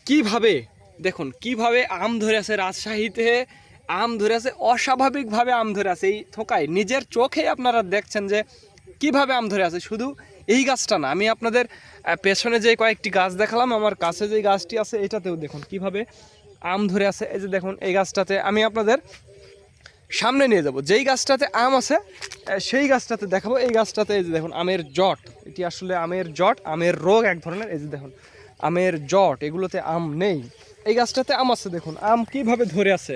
কিভাবে দেখুন কিভাবে আম ধরে আছে রাজশাহীতে, আম ধরে আছে অস্বাভাবিকভাবে, আম ধরে আছে এই থোকায়। নিজের চোখে আপনারা দেখছেন যে কিভাবে আম ধরে আছে। শুধু এই গাছটা না, আমি আপনাদের পেছনে যে কয়েকটি গাছ দেখালাম, আমার কাছে যে গাছটি আছে এটাতেও দেখুন কিভাবে আম ধরে আছে। এই যে দেখুন এই গাছটাতে আমি আপনাদের সামনে নিয়ে যাব, যেই গাছটাতে আম আছে সেই গাছটাতে দেখাবো। এই গাছটাতে এই যে দেখুন আমের জট, এটি আসলে আমের জট, আমের রোগ এক ধরনের। এই যে দেখুন আমের জট, এগুলোতে আম নেই। এই গাছটাতে আম আছে, দেখুন আম কিভাবে ধরে আছে।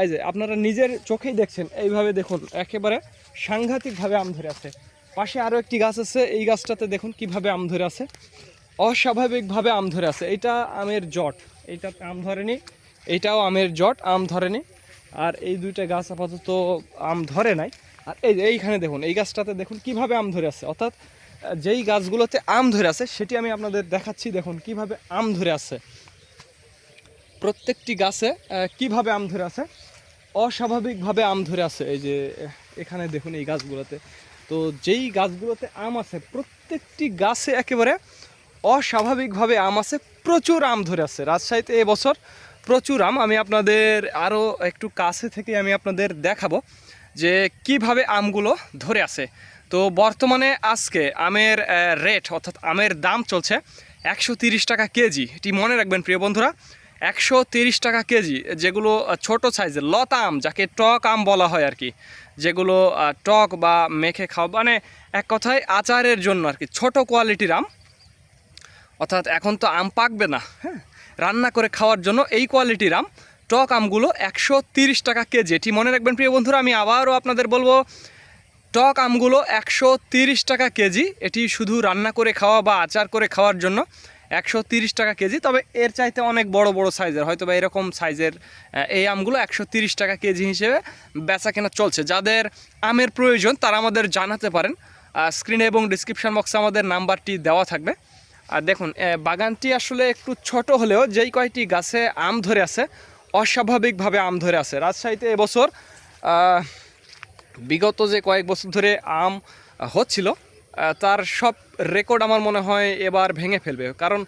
এই যে আপনারা নিজের চোখেই দেখছেন, এইভাবে দেখুন একেবারে সাংঘাতিকভাবে আম ধরে আছে। পাশে আরও একটি গাছ আছে, এই গাছটাতে দেখুন কিভাবে আম ধরে আছে, অস্বাভাবিকভাবে আম ধরে আছে। এইটা আমের জট, এইটাতে আম ধরেনি, এইটাও আমের জট, আম ধরেনি। আর এই দুইটা গাছ আপাতত আম ধরে নাই। আর এইখানে দেখুন এই গাছটাতে দেখুন কিভাবে আম ধরে আছে, অর্থাৎ যেই গাছগুলোতে আম ধরে আছে সেটি আমি আপনাদের দেখাচ্ছি। দেখুন কিভাবে আম ধরে আছে, প্রত্যেকটি গাছে কিভাবে আম ধরে আছে, অস্বাভাবিকভাবে আম ধরে আছে। এই যে এখানে দেখুন এই গাছগুলোতে, তো যেই গাছগুলোতে আম আছে প্রত্যেকটি গাছে একেবারে অস্বাভাবিকভাবে আম আছে, প্রচুর আম ধরে আছে রাজশাহীতে এবছর, প্রচুর আম। আমি আপনাদের আরও একটু কাছে থেকে আমি আপনাদের দেখাবো যে কিভাবে আমগুলো ধরে আছে। তো বর্তমানে আজকে আমের রেট অর্থাৎ আমের দাম চলছে 130 টাকা কেজি। এটি মনে রাখবেন প্রিয় বন্ধুরা, 130 টাকা কেজি। যেগুলো ছোট সাইজের লতা আম, যাকে টক আম বলা হয় আর কি, যেগুলো টক বা মেখে খাওয়া, মানে এক কথায় আচারের জন্য আর কি, ছোট কোয়ালিটির আম। অর্থাৎ এখন তো আম পাকবে না, হ্যাঁ, রান্না করে খাওয়ার জন্য এই কোয়ালিটির আম, টক আমগুলো 130 টাকা কেজি। এটি মনে রাখবেন প্রিয় বন্ধুরা, আমি আবারও আপনাদের বলবো, টক আমগুলো 130 টাকা কেজি। এটি শুধু রান্না করে খাওয়া বা আচার করে খাওয়ার জন্য 130 টাকা কেজি। তবে এর চাইতে অনেক বড় বড় সাইজের, হয়তো বা এরকম সাইজের এই আমগুলো 130 টাকা কেজি হিসেবে বেচা কেনা চলছে। যাদের আমের প্রয়োজন তারা আমাদের জানাতে পারেন, স্ক্রিনে এবং ডিসক্রিপশন বক্সে আমাদের নাম্বারটি দেওয়া থাকবে। আর দেখুন বাগানটি আসলে একটু ছোট হলেও যেই কয়টি গাছে আম ধরে আছে অস্বাভাবিকভাবে আম ধরে আছে। রাজশাহীতে এবছর বিগত যে কয়েক বছর ধরে আম হচ্ছিল তার সব রেকর্ড আমার মনে হয় এবার ভেঙে ফেলবে। কারণ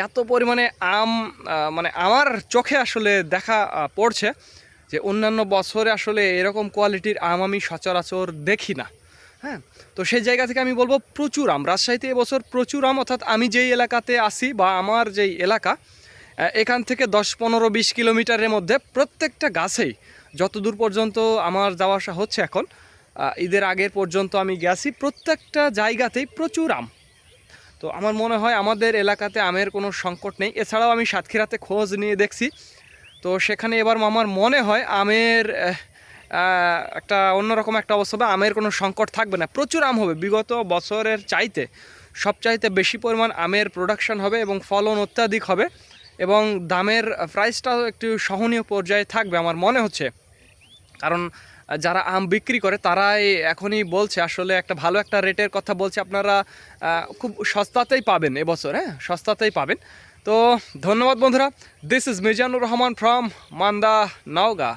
এত পরিমাণে আম, মানে আমার চোখে আসলে দেখা পড়ছে যে অন্যান্য বছরে আসলে এরকম কোয়ালিটির আম আমি সচরাচর দেখি না। হ্যাঁ, তো সেই জায়গা থেকে আমি বলবো প্রচুর আম রাজশাহীতে এবছর, প্রচুর আম। অর্থাৎ আমি যেই এলাকাতে আসি বা আমার যেই এলাকা, এখান থেকে 10-15-20 কিলোমিটারের মধ্যে প্রত্যেকটা গাছেই, যত দূর পর্যন্ত আমার যাওয়া আসা হচ্ছে এখন, ঈদের আগের পর্যন্ত আমি গেছি, প্রত্যেকটা জায়গাতেই প্রচুর আম। তো আমার মনে হয় আমাদের এলাকাতে আমের কোনো সংকট নেই। এছাড়াও আমি সাতক্ষীরাতে খোঁজ নিয়ে দেখছি, তো সেখানে এবার আমার মনে হয় আমের একটা অন্যরকম একটা অবস্থা হবে, আমের কোনো সংকট থাকবে না, প্রচুর আম হবে। বিগত বছরের চাইতে সবচাইতে বেশি পরিমাণ আমের প্রোডাকশন হবে এবং ফলন অত্যাধিক হবে, এবং দামের প্রাইসটাও একটু সহনীয় পর্যায়ে থাকবে আমার মনে হচ্ছে। কারণ যারা আম বিক্রি করে তারাই এখনই বলছে, আসলে একটা ভালো একটা রেটের কথা বলছে, আপনারা খুব সস্তাতেই পাবেন এবছর, হ্যাঁ সস্তাতেই পাবেন। তো ধন্যবাদ বন্ধুরা, this is Mizanur Rahman from Manda, Naogaon.